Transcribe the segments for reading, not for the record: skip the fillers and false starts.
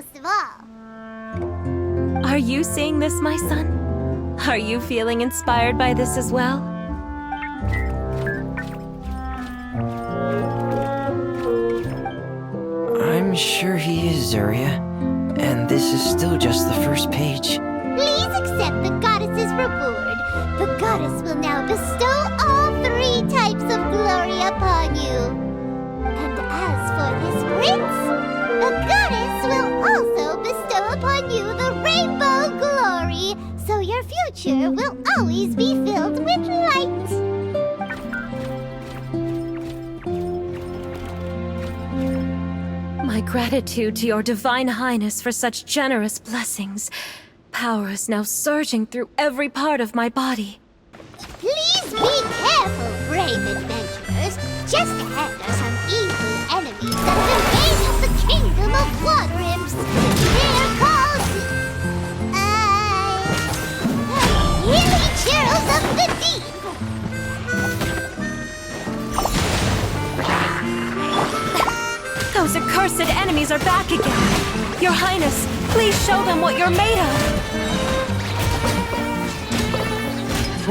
best of all. Are you seeing this, my son? Are you feeling inspired by this as well? I'm sure he is, Zarya. And this is still just the first page. Please accept the goddess's reward. The goddess will now bestow all 3 types of glory upon you. And as for this prince, the goddess will also bestow upon you the rainbow glory, so your future will always be filled with light. My gratitude to your divine highness for such generous blessings. Power is now surging through every part of my body. Please be careful, brave adventurers. Just ahead are some evil enemies that have invaded the kingdom of water imps. They're called... Healing Heroes of the Deep. Those accursed enemies are back again. Your Highness, please show them what you're made of.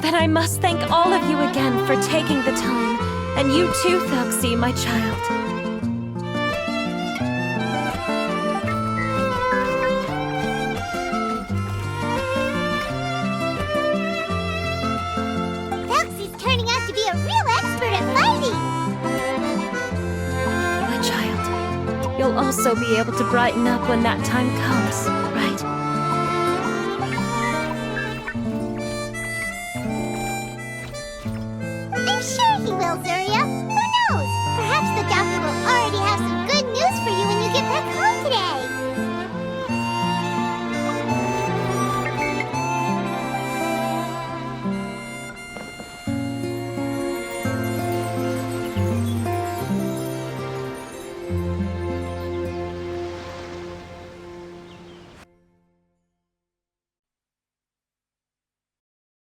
Then I must thank all of you again for taking the time. And you too, Thuxi, my child. Thuxi's turning out to be a real expert at fighting. My child, you'll also be able to brighten up when that time comes, right? I'm sure he will, Zarya.